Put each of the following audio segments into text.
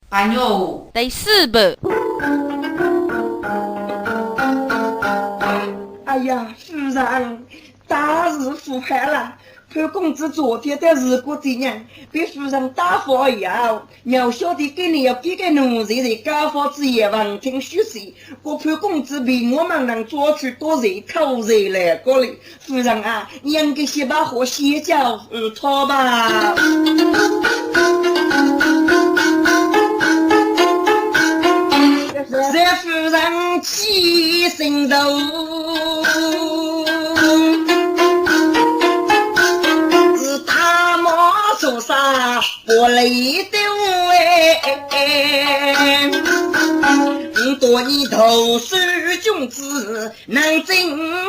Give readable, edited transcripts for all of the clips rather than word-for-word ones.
哎呦，第四本。哎呀，夫人，大事复盘了。潘公子昨天的日过这样，被夫人打发以后，苗小弟给你要给个奴才在家法之夜望听虚实，我潘公子被我们能做出多人口人来过来。夫人啊，你应该先把火歇脚他吧。这夫人起心头。做啥不累的哎？多你头是君子，能争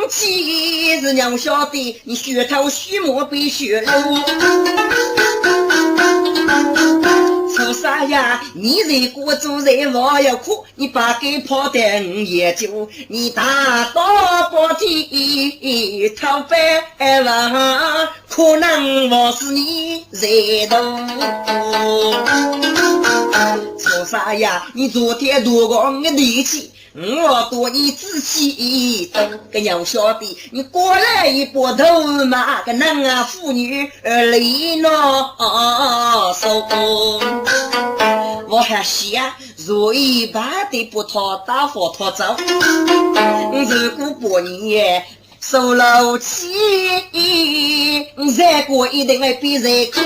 气是娘晓得，你血头须磨比血肉。做啥呀？你在国主在我要哭，你把给跑的也就你大刀不提逃白了，可能我是你在动。做啥呀？你昨天多光的力气，我多你志气等个娘晓得，你过来一波头嘛个男啊妇女离那手。我还想若一般的不逃打发他走，如果过年受了气，再过一定会比人苦。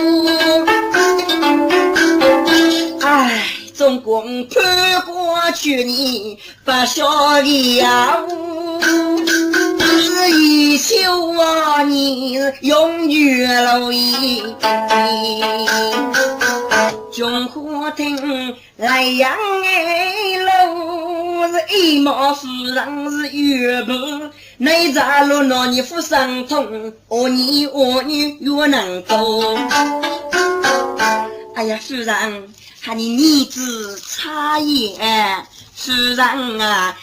唉，中国盼过去你不晓得呀，是一求啊你永远如意。中华厅来阳哎喽，是一毛夫人是月本，内在路那你不伤痛，我你我女越能走。哎呀，夫人，喊你儿子插眼，夫人啊，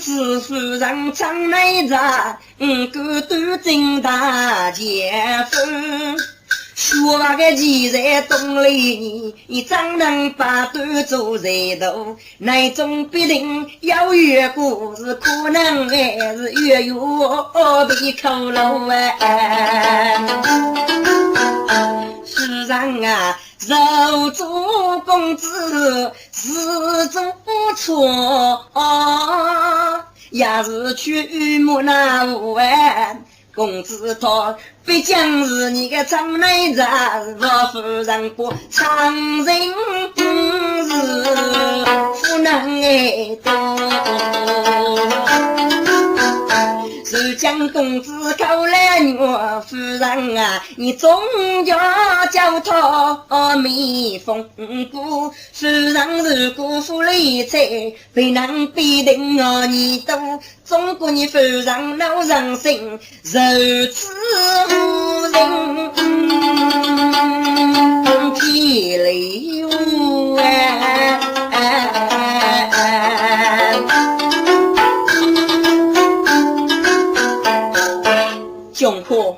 子夫人长内在，个都真大姐夫。说话个鸡在洞里，你怎能把端做在头？那种必定要越过，是可能还是越有被扣了哎。世上啊，肉做公子是做错，也是去木那完。公子他毕竟是你个长内子，我夫人不常人是不能爱是将公子靠来我夫人啊，你总要叫他蜜蜂菇。夫人如果负了一切，被人必定你都中国你夫人老人心，如此无人体里中国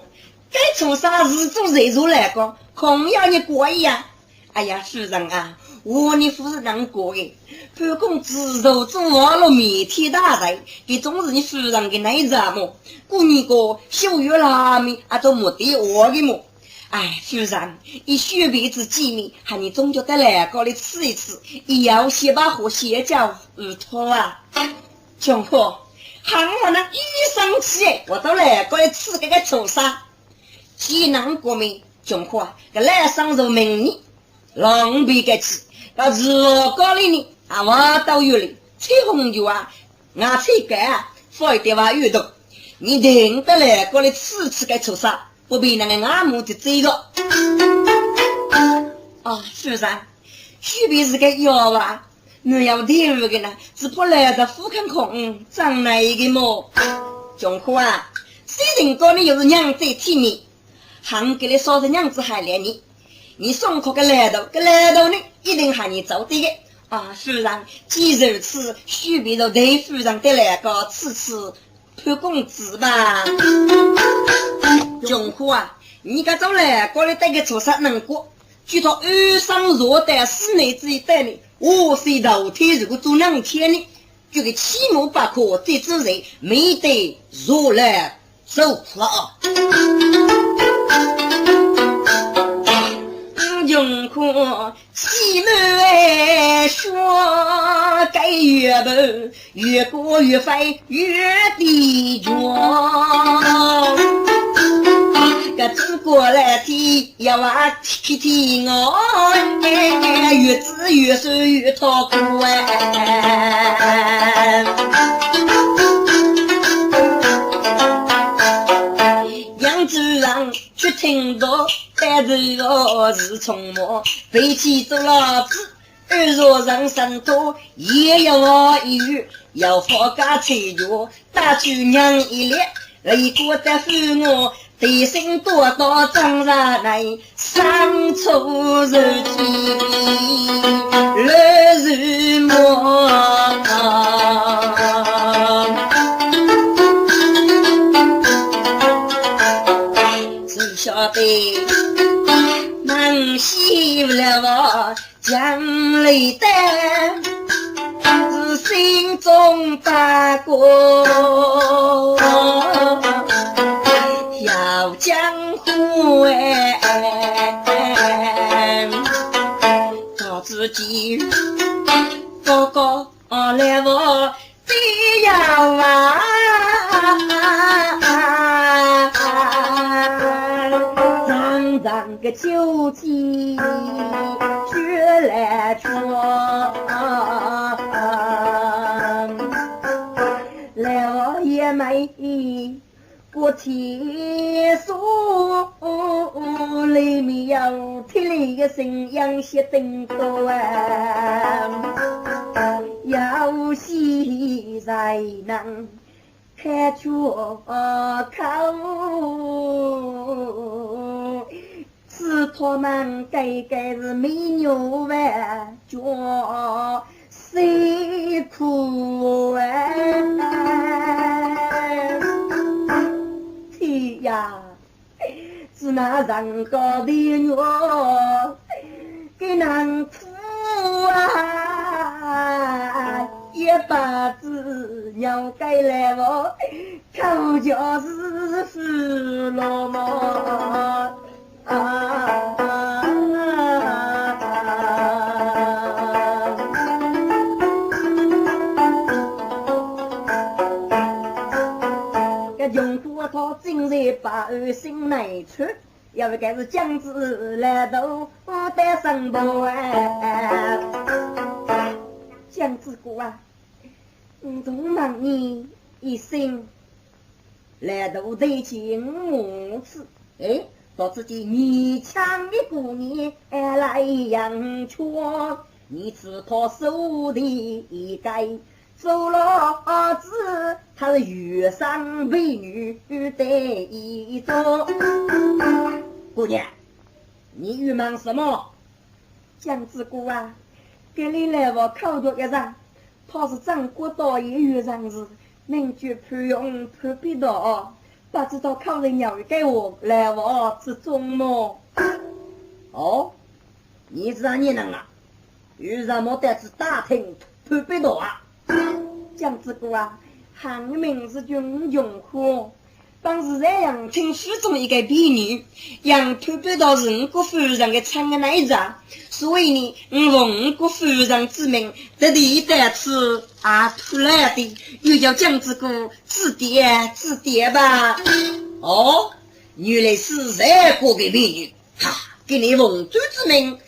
该从啥日做人做来个，空要你过一样。哎呀，夫人啊，我你夫人能过的，潘公子都做完了每天大人，给总是你夫人给那啥么？过年个修月拉面啊，都没得我的么？哎，夫人，一学辈子见面，喊你终究得来个里吃一吃，也要先把火先叫头啊！中国。喊我那一生气，我都来过来吃这个臭沙。济南国民中华个来上入名义，狼狈个气，个热高里呢啊，我都有哩。吹红酒啊，俺吹干啊，放一点话运动。你听得来过来吃个臭沙，不比那个俺母的这个。啊，是不是？许必是个药啊。你要听个呢，只怕来的富看空，长来一个么？中华啊，谁人讲你又是娘子体面，喊给你说是娘子还来你，你送口个来头，个来头呢一定喊你走的啊！夫人，既如此，许必都对夫人的来个次潘公子吧？中华啊，你个走来过来带个做啥能过？据说二上若带室内之一带你。我是老天如果做两天呢，就给七毛八颗，这只人没得入来走了。用过西门说该越奔越过越飞越地脚，个只过来提要啊提提我，越治越是越讨苦杨子郎却听到但是我是从我背起走老子二若上山头也要我一语要放假吹脚打去娘一列雷过的父我地心多多长上来上抽日记日日莫只晓得忙西了我将泪担是心中发过要江湖到自己哥哥来我这样让个秋季雪来穿来我也没不提说里面有体力的信仰些等多要西在能开出口是他们该是美女玩脚谁苦天呀是那人高的女给难苦也把子娘该来我口角是死了吗用过他今日把二心内出要不该是将子来到带上步将子哥啊总忙你一生来到对情母子到自己你强的姑娘来养错你只怕手的一改走了子他是遇上美女的一种姑娘你郁闷什么姜子姑啊给你来我口角一上怕是张国道也遇上是名句不用不必的不知道靠人要给我来我之中么你知道你能啊遇上么得是大厅不必的姜子姑啊喊名字就用户当时在阳城市中一个婢女杨婆婆到人国夫人的唱的那着所以呢人国夫人之名这里的是出来的又叫姜子姑字典吧原来是在国的婢女给你文州之名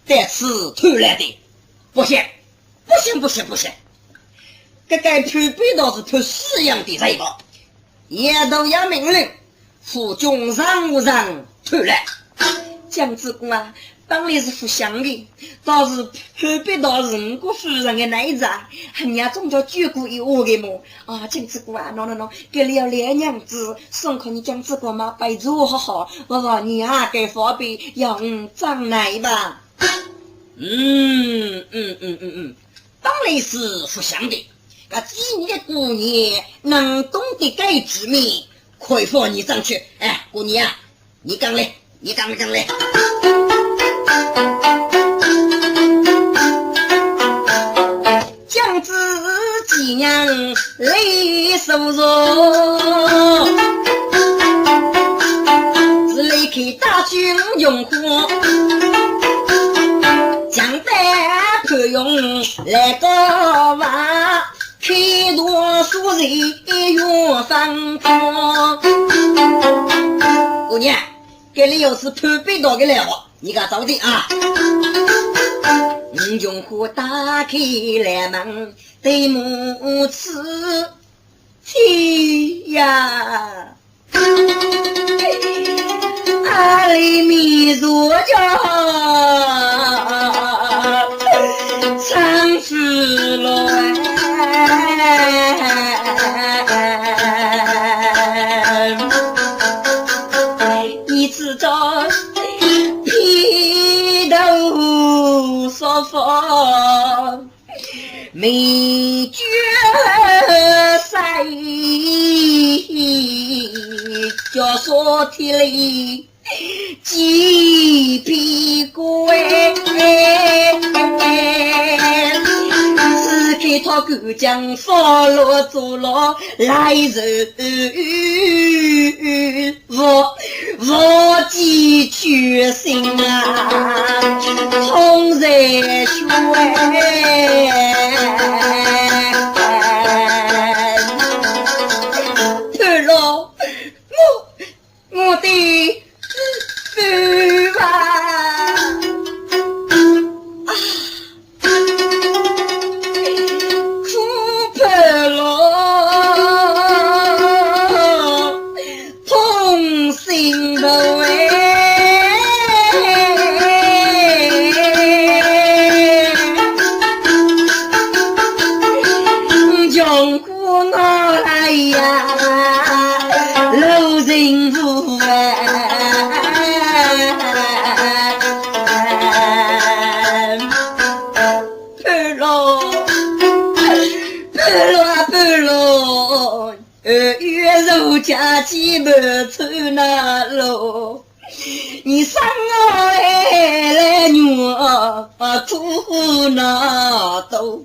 在此出来的不行这个婆婆倒是出四样的这个也都要命令府中上无上出来姜子姑啊当然是不想的倒是婆婆到人国夫人的那一张人家总叫举过一窝的么姜子姑啊 no 给你要两娘子送给你姜子姑嘛摆住好好我说你给方便要长奶吧当然是不想的几年的姑娘能懂得该知命可以放你上去姑娘你刚来娘子几娘泪手中，只离开大军用火，将带可用来个娃，开多数人越翻空。姑娘，这里又是判背到的了，你给早点啊！用火打开来门，对母子天呀！阿里米多家唱死了你知道披头说法没觉塞就说体里几匹龟只给他狗将放落走了来人我记决心啊冲热血对了我的父啊苦怕了痛心的喂将苦拿来呀老人妇月肉家鸡不出那路，你生我来女苦那都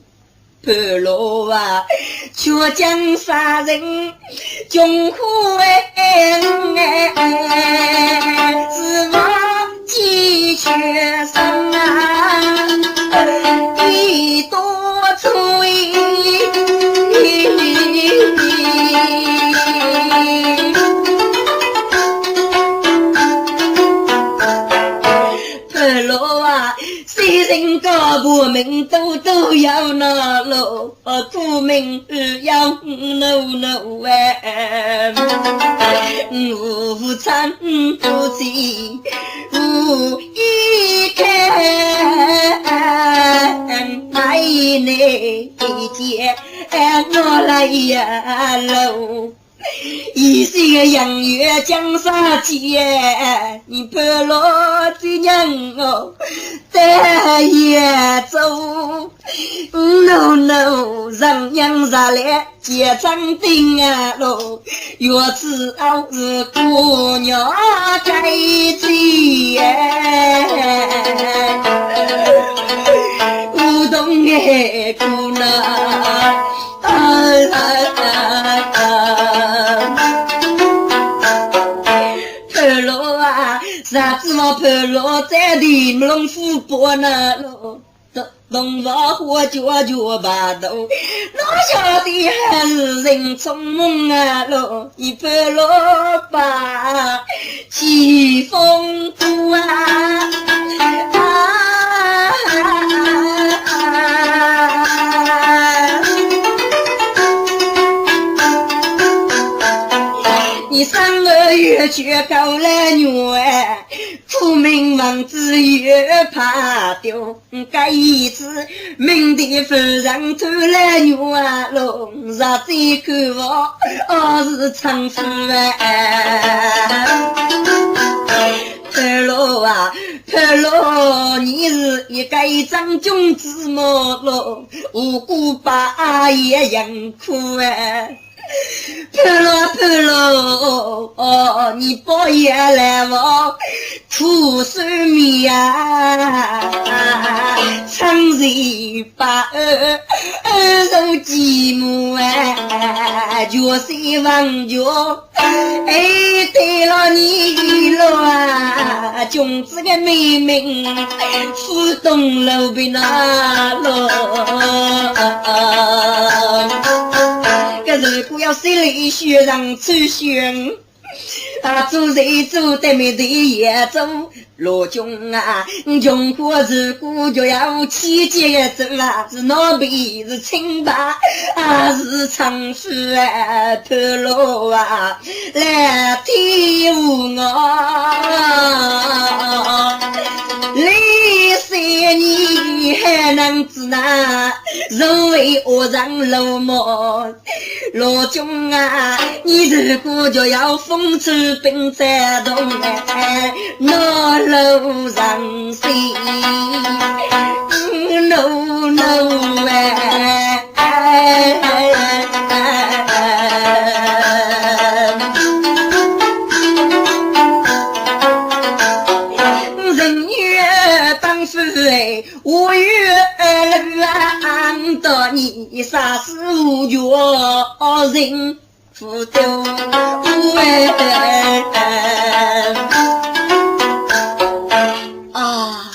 判路啊，却将杀人穷苦是我鸡缺生啊，一多催。谁人高不明都要拿路，苦命要no无产不济无一看爱你姐我来呀喽一些洋月江沙街，你陪了这娘哦，带也走。no， 让娘家来结账定啊喽，月子熬是姑娘该接，乌冬的姑娘。陪罗啊，啥子嘛陪罗在地龙虎波那罗，东方火脚把头，哪晓得还是人匆忙啊罗，你陪罗吧，起风度啊。你3个月却高了牛哎，出门王子越怕丢，该一次命的夫人偷了牛啊龙，啥子口我是长夫佩罗啊佩罗，你是一个张君子么咯，无辜把也养苦潘罗，哦，你包夜来我苦水米啊，长日把儿受寂寞啊，就是忘脚，哎，对了你了啊，穷子个妹妹，浮动路边那路。个如果要心里学人出现啊，做人做得没得也做罗中啊，穷苦如果就要起节奏啊，是老辈是清白啊，是常识啊，头路啊，来替我。历岁你还能知那人为恶人落寞罗中啊，你如果就要风吹冰在动哎，那路上心 no no 我月郎到你杀死无脚人不丢啊，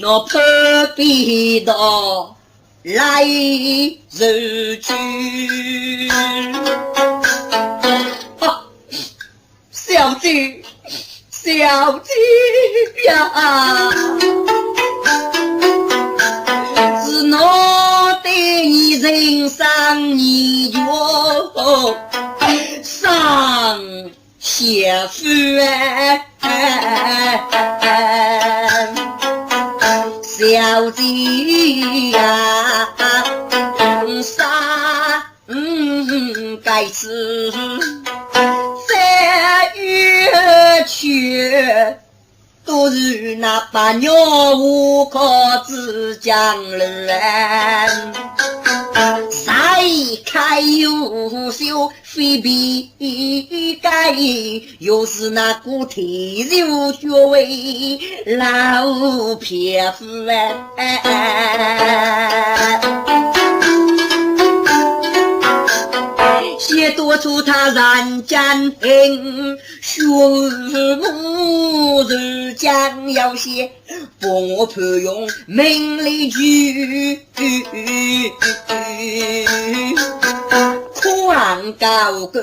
我破壁到来日去啊，小姐小姐呀，是我对你人上你就上媳妇小姐呀，啥该吃在月去都是那把鸟无可之将人，谁开又秀非比盖，又是那古体肉学为老撇子些多出他人间恨，学母日将要写，不配用命里句，宽高个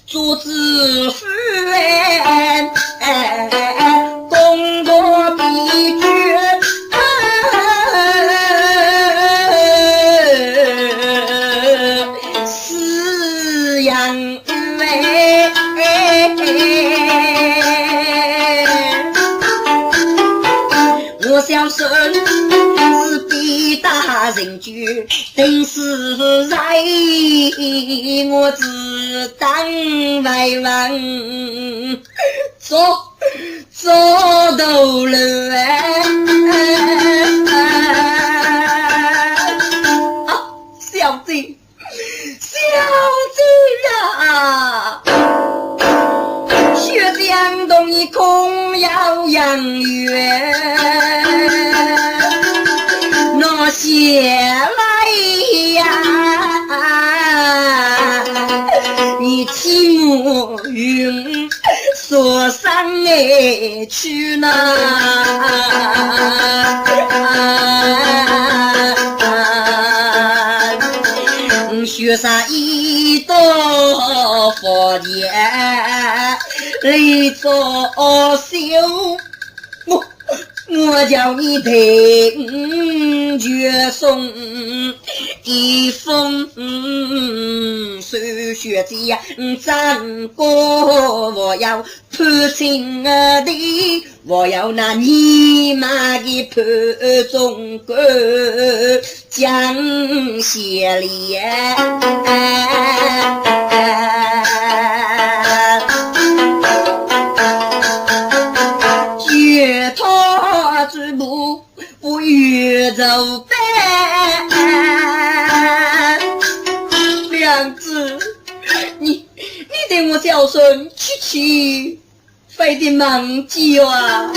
做知府公过比决。我小孙是比大人居，定是在我只当外王走到了小姐呀，血江东一空要养月，那些来呀，你听我云所上哎去哪？学上一道佛殿来做修，我叫你听绝送一封数学家张过，我要判情的，我要拿你妈的判中国讲写里绝他之路不越走呗，小孙去去非得忙记啊！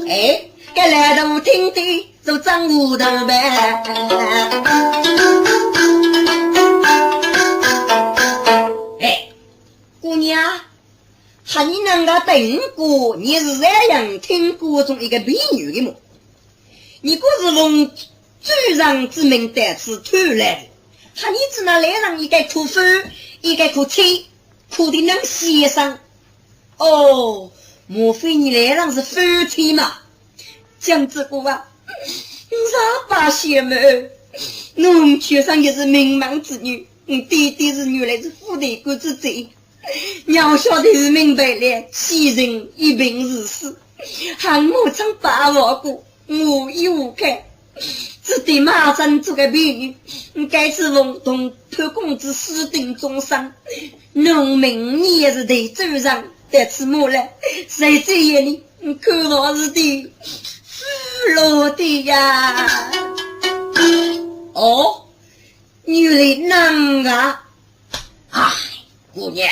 哎，该来到听的就张无头呗。哎，姑娘，哈你能够等过，你是这样听过中一个美女的么？你不是从最上之名得此偷来的，哈你只能来上一个苦夫，一个苦妻，苦的能先生。哦，莫非你来上是夫妻嘛？江之姑啊，啥把姐妹，侬缺上也是名门之女，弟弟是原来是富的国之贼，娘晓得是明白了，昔人一病日死，汉母曾把握过，无依无靠，只得马上做个美女，该是奉同潘公子私定终生，农民你也是得走上得吃木了，谁这眼里看到是的落的呀。哦，原来能啊！哎，姑娘，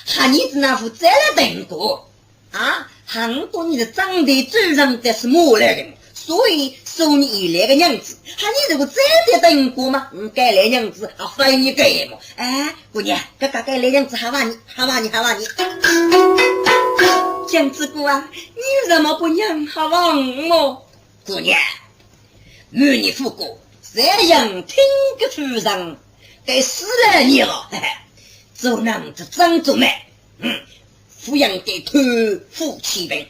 哈你子那副再来等过啊？很多你的长得最上的是木来的，所以收你一来个娘子，哈你这个再的等过吗？该来娘子啊，非你该么？哎，姑娘，该来娘子，哈哇你。江之姑啊，你怎么不让哈望我？姑娘，与你父过，这样听个书上，该死了你了，就让这张祖妹，抚养给托付妻本，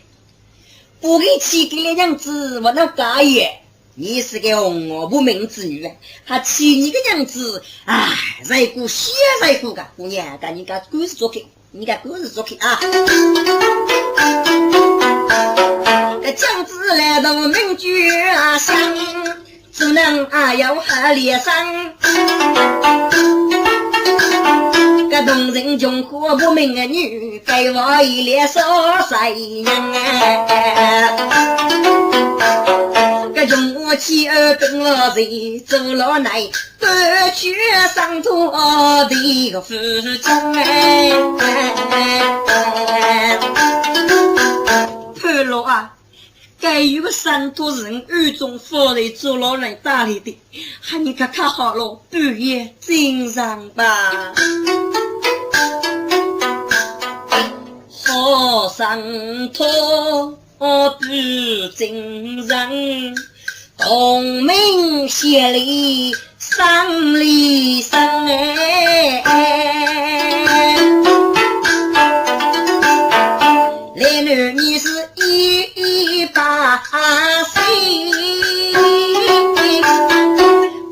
不给妻给了娘子，我那家业，你是个红我不明之女，还妻你个娘子，哎，在乎血在乎个姑娘，赶紧个故事做开。你个故事做去啊！将子来到名居乡，只能要和脸上。个动人穷苦不明的女，给我一脸说谁娘个穷妻儿跟我贼走了来，不去上托的个夫妻潘老啊，该有个山托人暗中发来做老人打理的，喊你看好了，半夜经上吧。好上托不经人，同名协力三里山来女你是180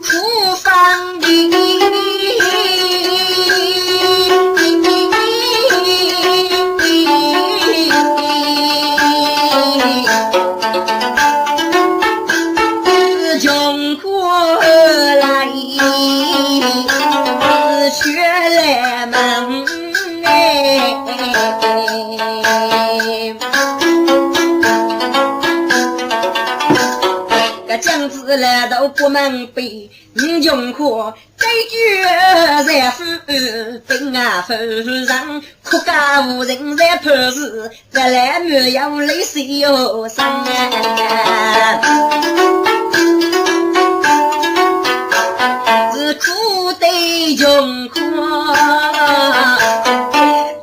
苦方的穷苦来学来忙个将子来到不门北，穷苦该绝在夫兵啊夫人，苦家无人在破事，再来没有泪水有伤是苦的穷苦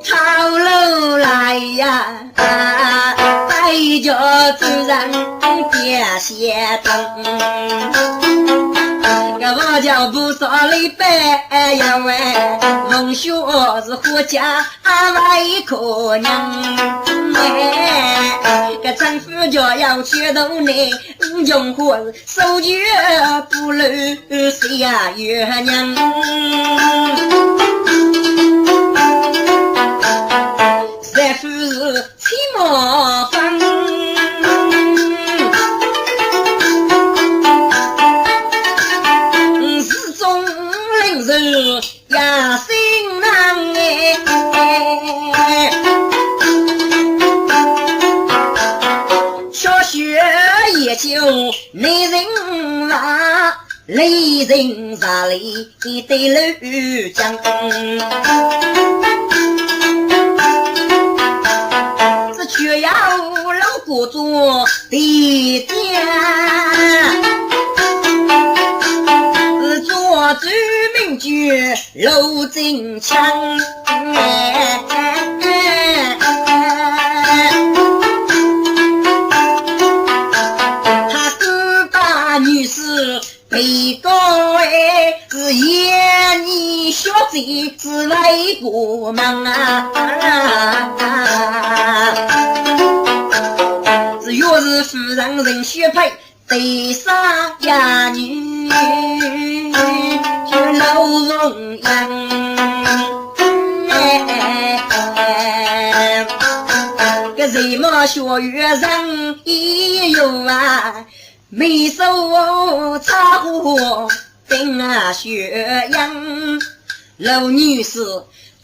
逃路来呀，带着自然别些疼个我叫不少礼拜呀喂，梦学是活家外可娘个丈夫就要去到你用火手举不漏谁呀月娘在夫是起码方是中人是呀心难小学也就没人话雷人杀里对楼讲，只却要老古做地点，做知名剧楼金枪。他哥大女士被告是言你小贼是为国忙只要是夫人人血配对杀呀女就老容样个什么学院上也有啊没手插火等啊血样老女士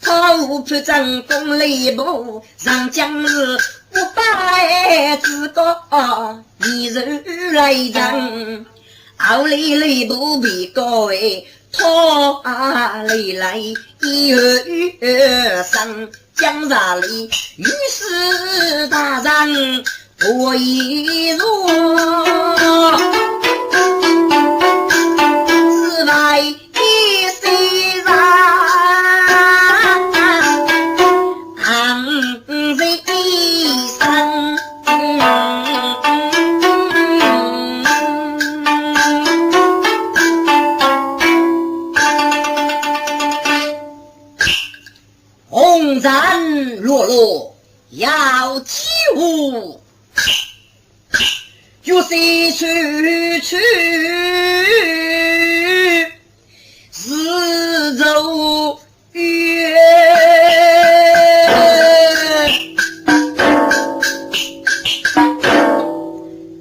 头铺正宫雷部上将日500之高你人来让奥里雷部比高拖来一上江沙里于是大人不一弱此外一虽然人生红山落落要起舞就是去四周月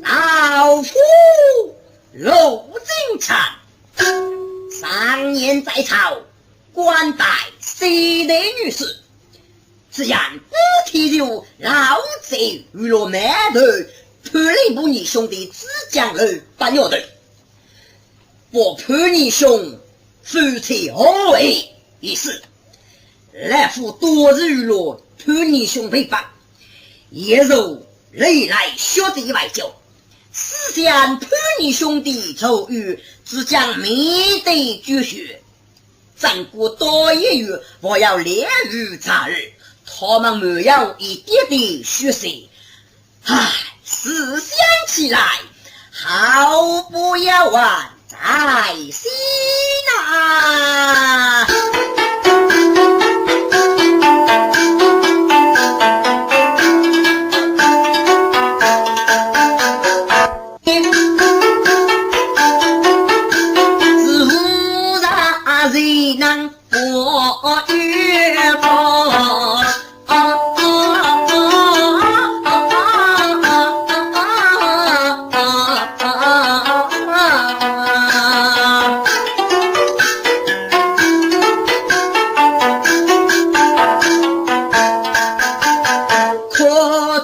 老夫陆金蝉3年在朝官拜西德女士自然不提就老贼娱乐美头判你不你兄弟只讲了半月的我判你兄夫妻何为一事来赴多日娱乐判你兄陪伴也如历来学弟外交思想判你兄弟仇遇只讲没得绝学战国多一月我要连日查日他们没有一点点学习唉思想起来好不要玩在心啊自无啥谁能过月光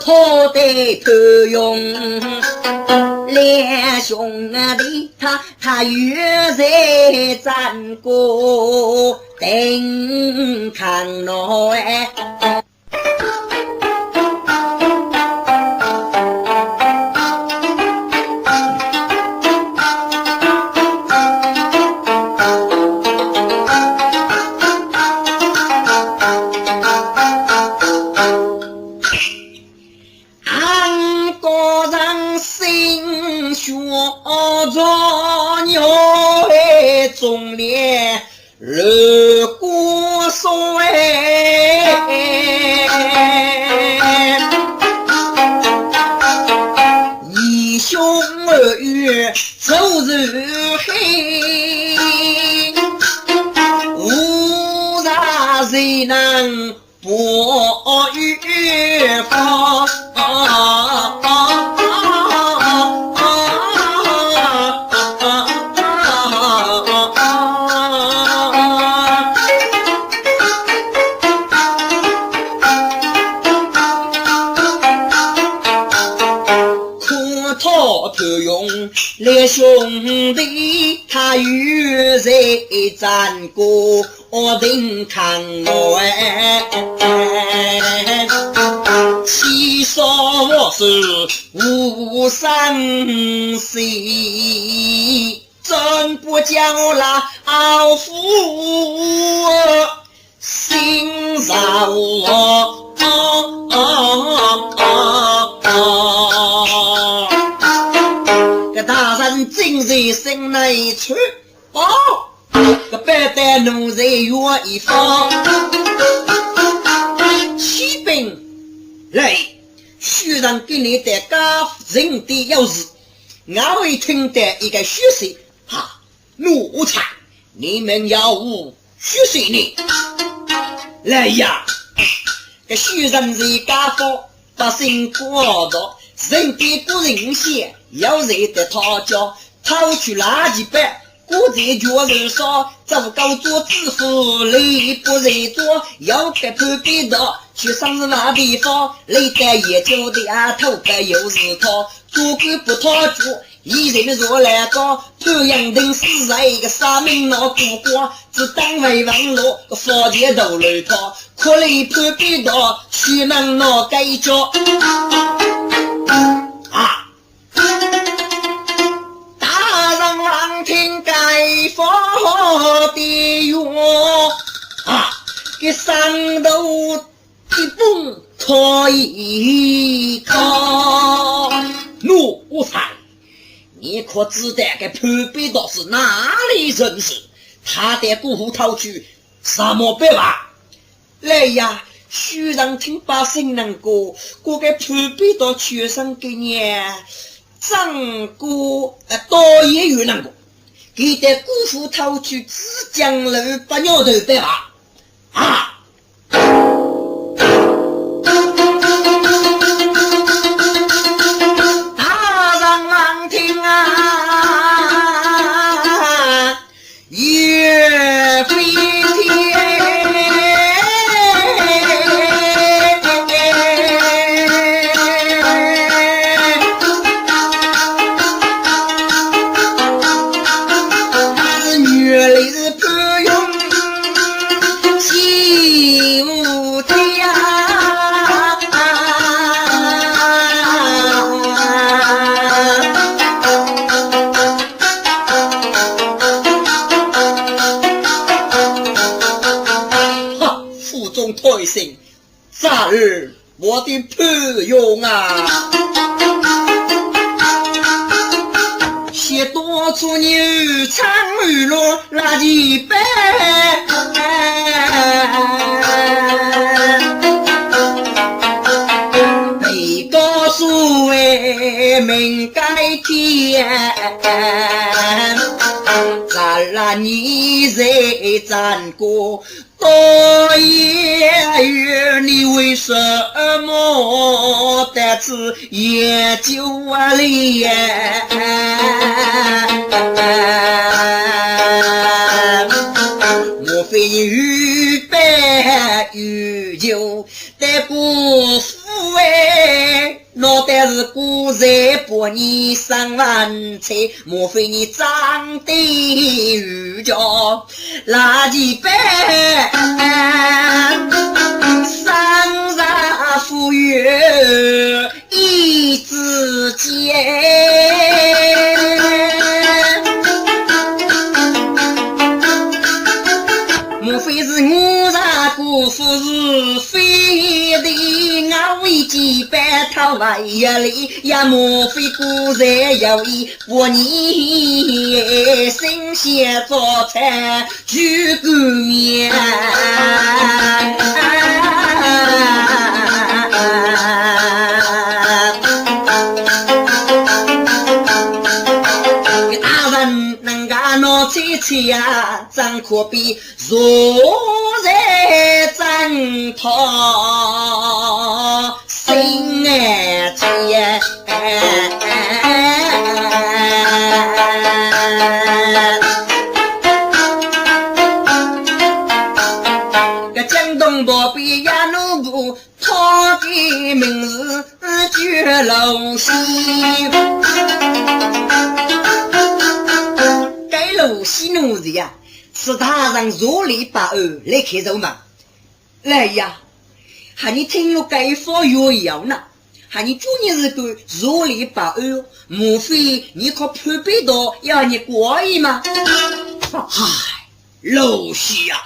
头用连兄弟他越在战过等看咯做牛中烈热锅水一胸二月走日黑无啥谁能博月光特用列兄弟他与谁战过定看我其说我是无生死真不叫老夫心扰我个大人今日心内去个白带奴才约一方启禀来虚让给你的家人的钥匙我会听的一个虚实哈奴才你们要无虚实你来呀个虚让是家父把心过的人的不人些要人的他家掏去垃圾袋古在脚人说走高做自负累不累做要给判别的去上是那地方累在也就的头发又是他做个不他做一人若来高这样定是在一个三名老不过只当为王路佛界都累他可累判别的去能拿该着啊听该佛的哟啊给上头一蹦可以靠奴才你可知道个判别的是哪里人士他的姑父逃去什么办法来呀虽然听把心难过过个判别的学生给你张过多也有难过给的姑父逃去只讲了把鸟头对吧啊大人望听啊岳飞退行早日我的朋友啊些多出牛长雨落垃圾杯被告诉为命改天咱啦你在战过多夜月你为什么在此研究里莫非你预备预究的辜负脑袋是古人把你上万菜莫非你长得预教垃圾杯上上富裕一之间莫非是我让辜负是非的我为几百套外里也莫非古人有意我你新鲜做菜举个面大人能干拿起起呀张可比若在张头心爱切个江东伯比呀奴布他的名字绝楼西路西奴子呀，是他让若里把二来开走嘛？来呀，喊你听了该发药药呢，喊你做你是个若里把二，莫非你可判别到要你过意吗？嗨，老西呀，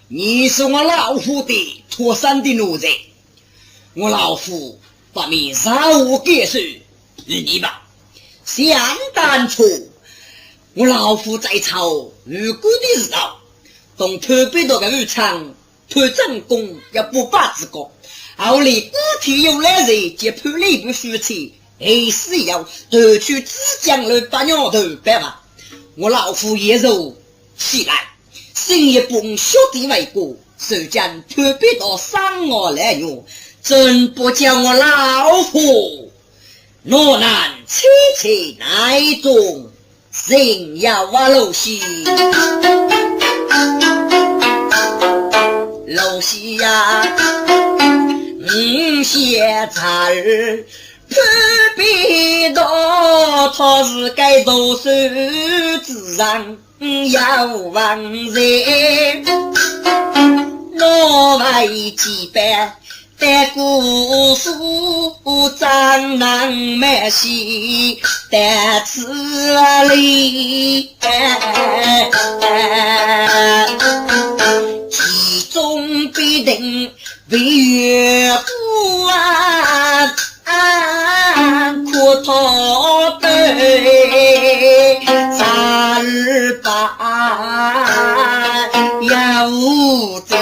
你是我老夫的脱山的奴才，我老夫把你让我给是你吧。想当初我老夫在朝如果的时候同特别多的日常判正宫也不把之过，后来古体有来人接判了一部书册，还是要夺取之将了把鸟头白吧。我老夫也就起来心也不晓得为过，手将特别到伤我来用，真不叫我老夫若难切切乃中人要我老西老西呀，写茶儿特别多，他是该读书自然要忘人，我为几百在古书张难没戏在此里，其中必定为岳父可讨对328要无的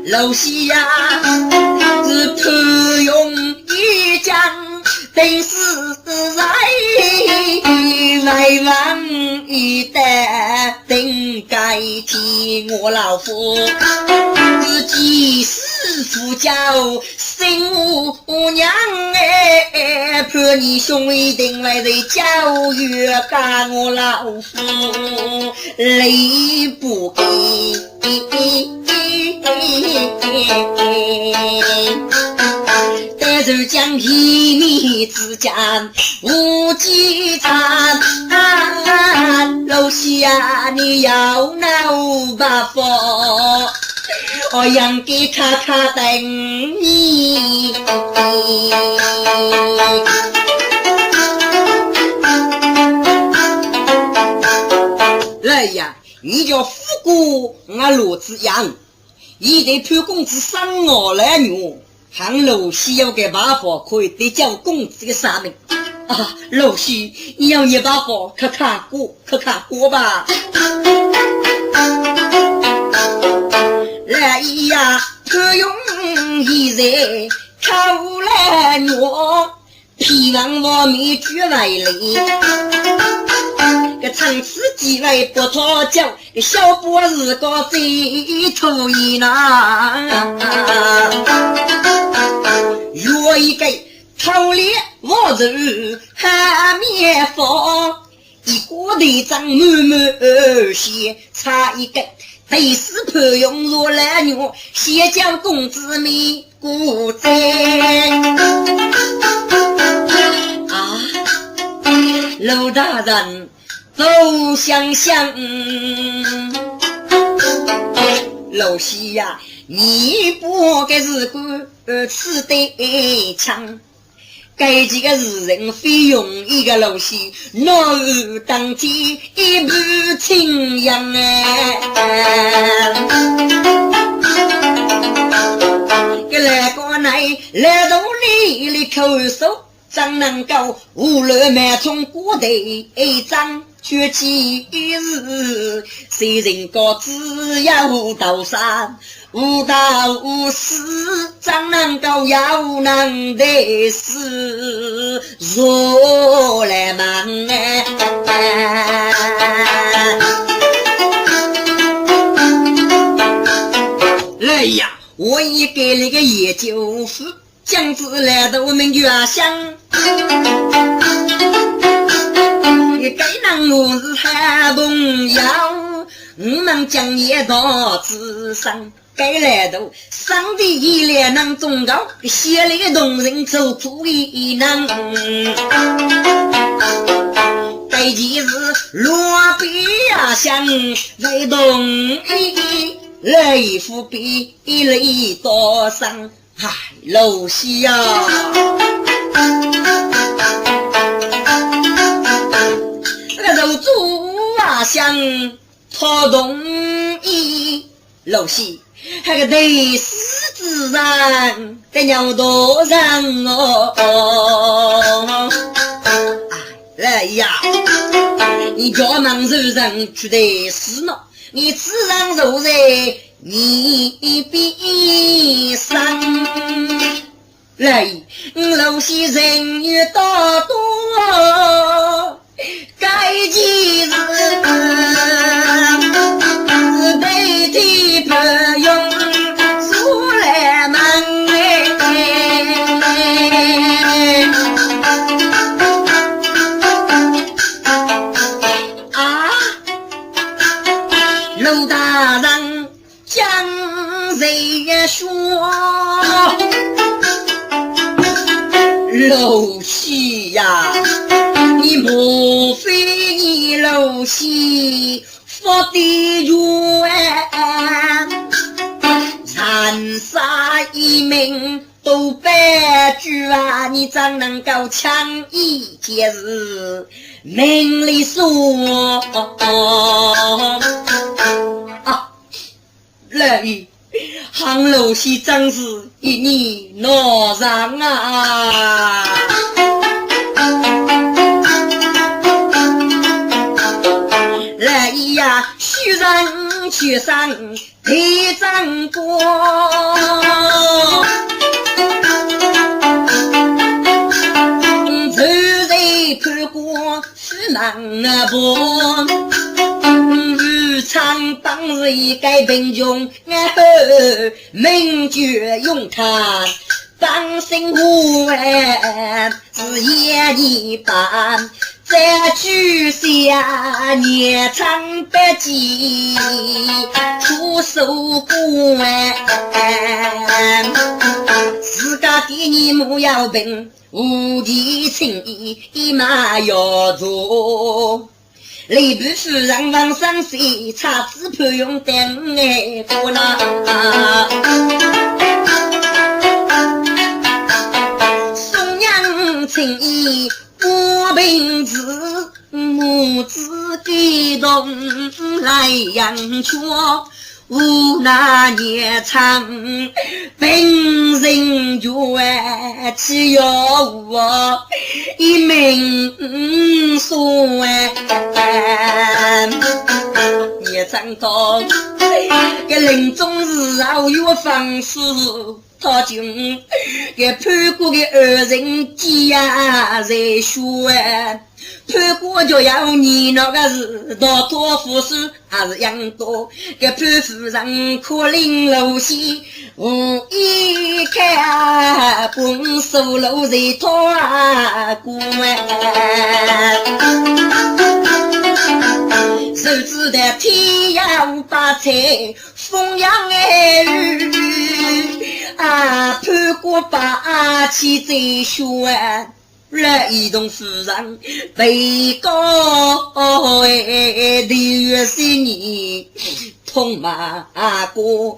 老西呀，只可用一将等死来往一代等该替我老夫自己师父教生无娘判你兄一定来在教育干我老夫累不给但是将一米之间无忌谈老西呀，你要闹把佛我养给卡卡等你哎呀，你叫富姑我罗子阳一得判公子伤我来女喊老西要给把佛可以得叫公子的杀命啊，老西你要你把佛可看过吧来呀可用一人靠来我批望我没举外里个长此几位不脱脚个小波是个贼头一呐若一个头里我子还灭佛一锅的张满满血差一个第四判用若来女写叫公子没故在啊老大人都想想老西呀你不该是个吃得强该几个日人费用一个老西脑当天一步清扬给来个来来到你的口手张能够无论满从古代张绝其日谁人个只要到山无道无事张能够要能的事若来忙哎呀我也给了个野酒夫将子来到我们家乡也该让我是还动摇我们将也到自上该来的上帝一脸能忠告血泪动人走出一难该几日落笔呀想为动意泪付比泪多伤唉楼西呀那个主啊想托动意楼西那个得死之人在鸟多人哦哎呀你专门是人去的死呢你自然肉在你必伤来楼西人越多多该几日被地不用出来忙楼大人将谁说楼西呀你莫非你楼西佛的冤残杀一名都白举啊你怎能够强一节日命里说啊来杭楼西真是一你闹上啊来呀虚人去上地战过走人看过是难啊不长当日一改贫穷名绝用他当生活日夜一般在去下年长百计出手过自家的你母要病无敌情义马要做礼部夫人往上水茶子不用等哎过那送娘情义我病子母子激动来养错无那年长病人绝只有我一命说也长到个临终日后有方式他就给判过的二人家在说判过就要你那个是到托付是还是养多给判夫人可怜楼西无一看本手楼在托过手指的天要把菜风扬爱雨啊判过把气在说来移动夫人被告的月是你痛骂过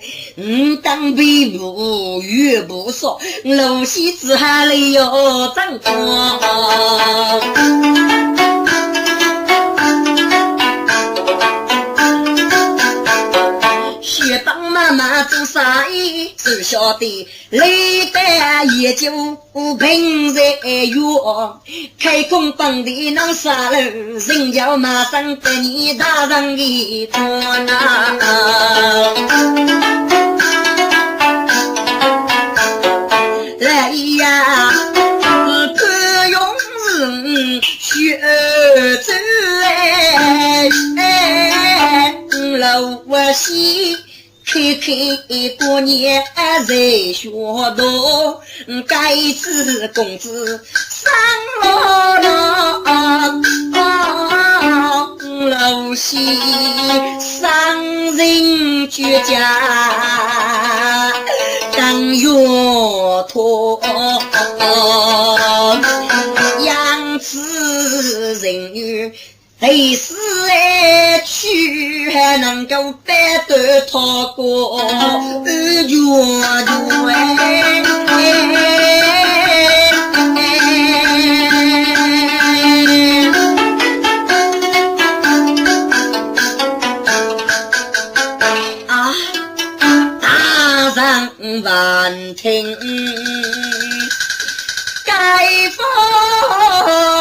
当比不越不说楼西子还里有张光学当妈妈做啥意只晓得累得也就平在药开空帮的能杀了人要马上给你打上一托那来呀不用人学走老我西开过年在学堂该子公子上了楼西上人人绝家当月托，养子人女得死去，还能够白得逃过绝万听该发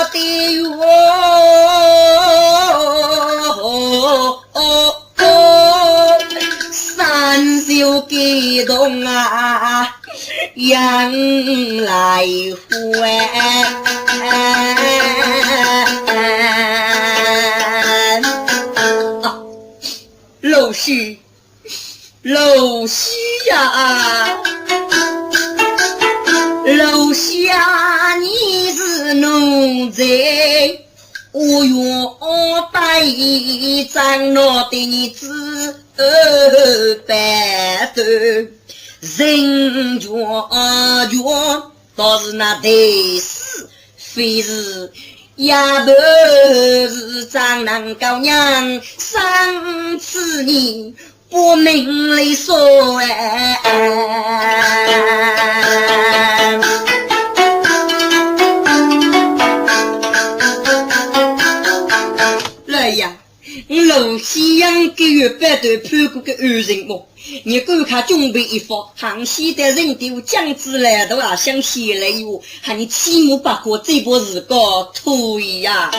的哟，三袖激动啊，杨来回。老师。楼下楼下你是奴才，我用白张罗的你子白头，人家倒是那得死，非是也不是张郎高娘上次你不明来说来呀，老西洋给月白头判过个二人么？你观看准备一方，杭西的人丢将之来的啊，想起来哟，喊你起码把过这波日个推呀。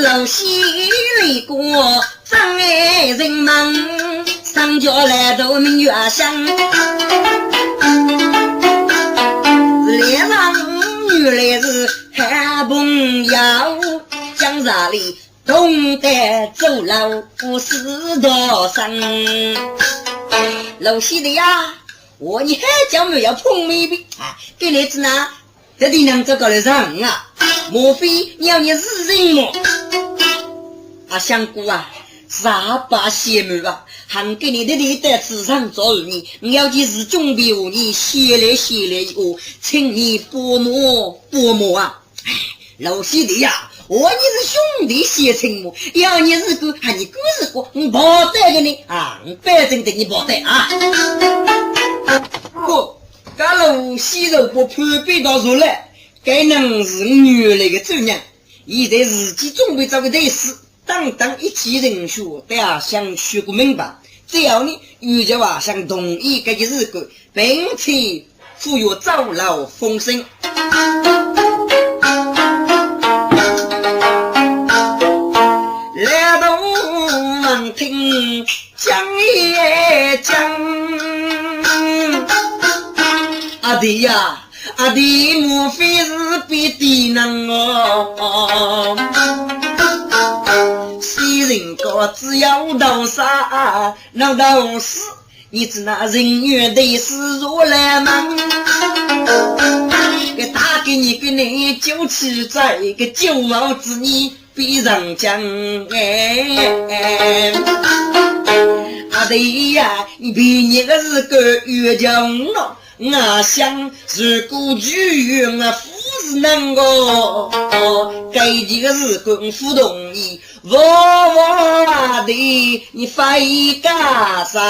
老西里过张爱人们上脚来都明月香，脸上女来是还朋友，江沙里懂得走路不是多生。老西的呀，我你还讲没有碰妹妹啊？给你子呢？这里能这个来上啊？莫非你要你是人么？啊，香菇啊，啥把邪门啊，还给你的历代纸上做你，你要去是准备我你写来哦，请你拨摸啊！哎，老西的呀，我你是兄弟写情么？要你是个，啊，你哥是个，我保带给你啊，我保证给你保带啊！不，干老西肉不判别到出来，该能是女来的主人，现在自己准备找个对事。当一起人数大家想学个明白，只要你遇着话想同意这个日子，并且富有造劳丰盛。来到门听讲也讲，阿弟呀，阿弟莫非是比低能哦？西人高只要到啥闹到死，你只那人缘的是如来忙，给打给你就吃在个酒毛子你必上讲阿弟呀，你比你个是个月将了，我想是个剧我夫是能够该几个是功夫同意我的你飞嘎上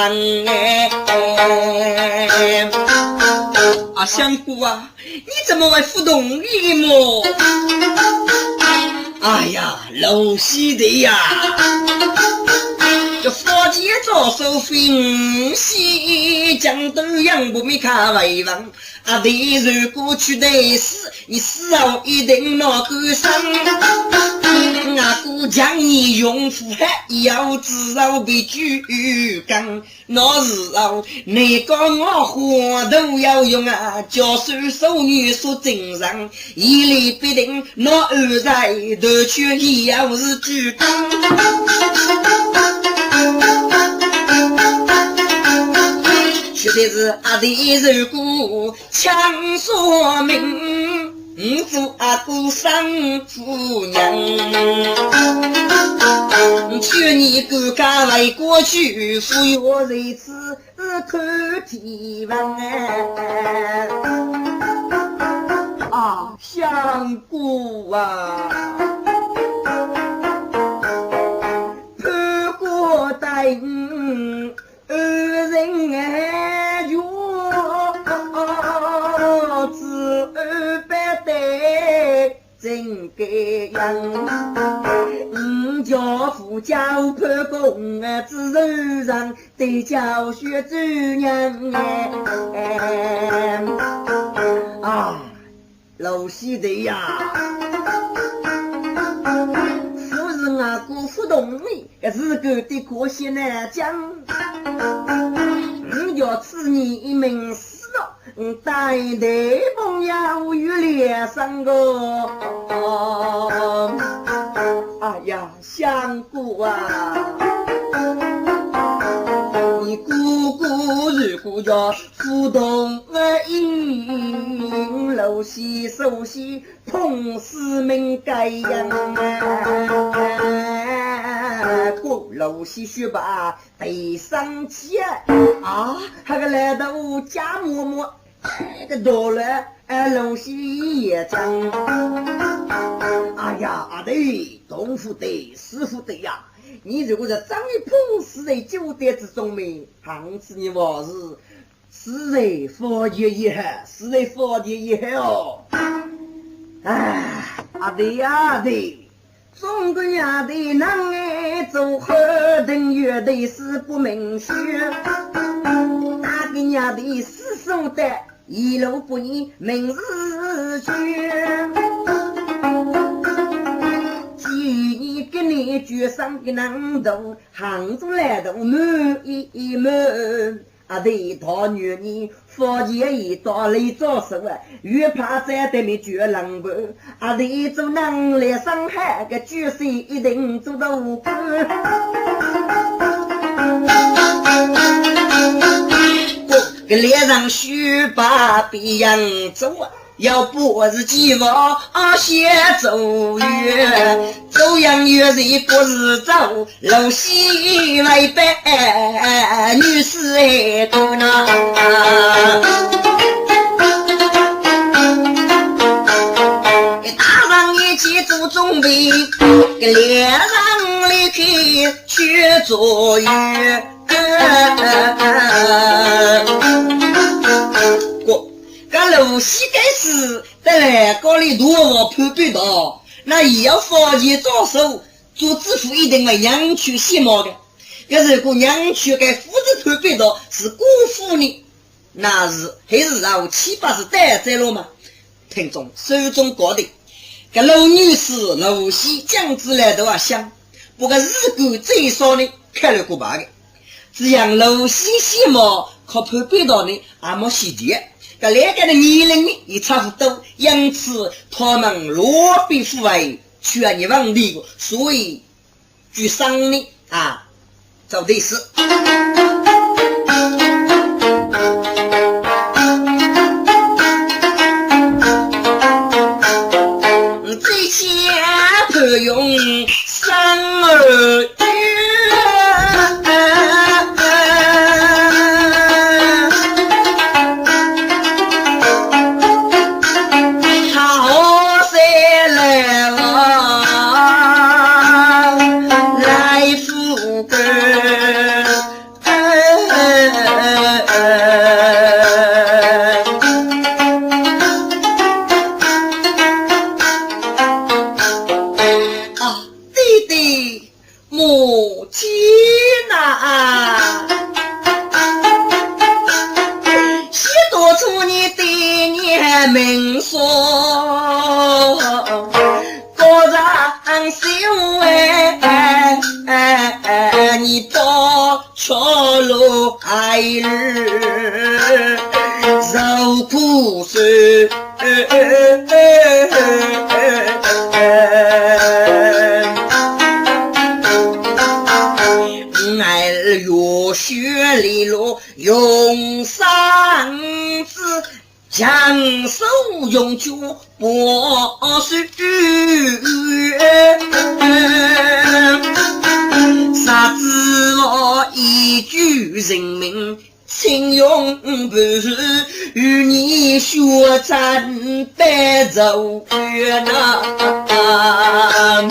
啊，香菇啊，你怎么会不同意么？哎呀，老西的呀，这佛姐做手分析讲都样不没看为王啊，你如果去的是你死后一定拿个伤，我姑讲你用苦海要知道被举杠，那时候你讲我活都要用啊，教授手女说正常，一律必定那二代的去也要是举杠。说的是阿弟如果强说明，做阿姑生夫娘，去年赶家为过去，赴约在此看天王啊，相公啊，潘国待二人哟，自二百代真该样。教父教潘公自手上对教学主娘啊，老西的呀，夫人啊，姑父同意，是个的可惜难讲。要此你明死了，带的朋友与脸上个。哎呀，相公啊，你姑姑如果要互动应楼西首席碰死命该样过楼西学吧得生气啊，那个来到家嬷嬷个多了楼西也讲哎呀，阿弟，东府的，师傅的呀！你如果在张一碰死在酒店之中呢，行子你话是在佛节以后，是在佛节以后哦。哎，阿弟呀，阿弟，中国阿弟能爱走河等乐的是不明确，大个伢的是手的，一路不依明日去。你跟你举上个难度，杭州来的满一满，阿对大女你佛前一道来招手啊，越怕在对面绝冷不，阿对做能来伤害个举手一定做到无辜。个脸上须把别样走啊。要不是计划写走月，走样月日不是走，老西为白女士爱多呢。打上一起做准备，给脸上离开去做月。干楼西开始在来高里多我判别到，那也要放弃招手，做支付一定要娘去西毛的。可是个娘去给夫子判别到是辜负你，那是还是让七八十代在了吗？听众手中搞的，个老女士楼西将之来的话想，不过日果最少呢开了个把的，只让楼西西毛靠判别到呢阿没细节。个两个的年龄呢也差不多，因此他们罗比父爱全一忘的，所以据上呢啊做的事。最先可用三儿强手用脚拨须，啥子我一句人命情用不是与你学战白走远啊，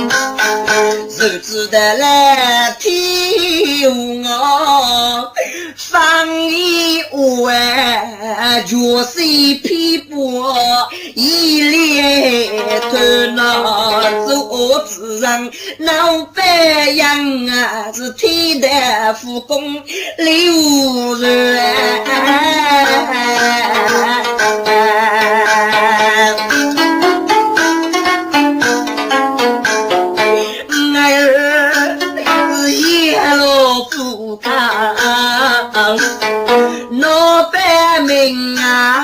日子的来听我放一碗就是一皮薄一脸头脑做自然老白样啊是天的复工留人老百姓啊，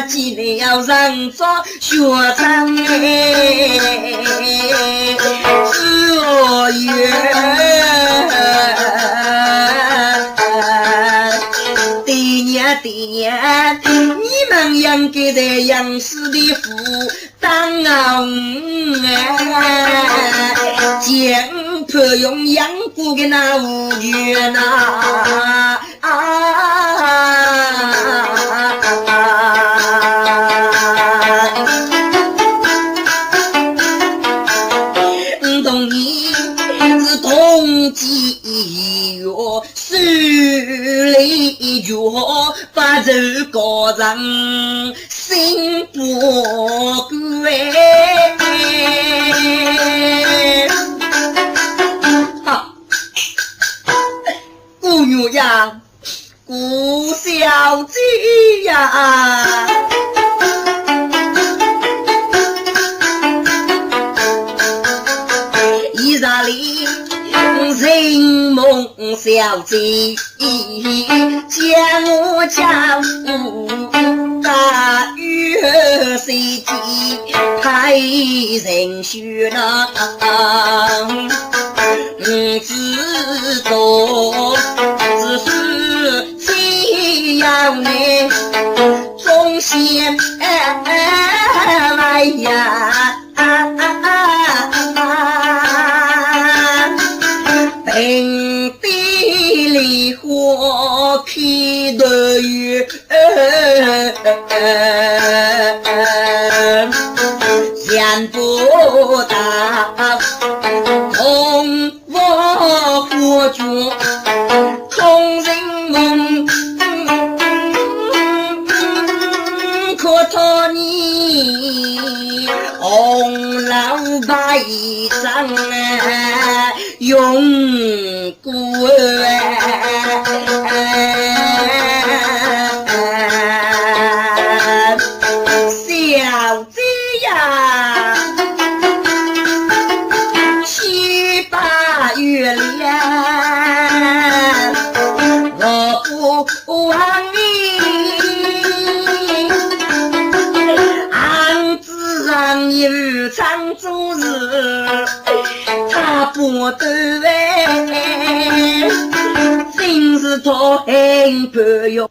今天要上做学生4月第年，你们养给的养死的福当见不用养过的那无缘啊懂你是同济月是里月把这个人心不归姑娘呀，顾小姐呀，一日里人梦小姐，将我家父大约谁记派人去呢？知道只是这样呢，忠心来呀，平地里花开的月，见不到同我活着同人梦，可托你红老白张永固小姐呀7、8月亮我不忘你俺自然日常做事他不对真是他很不用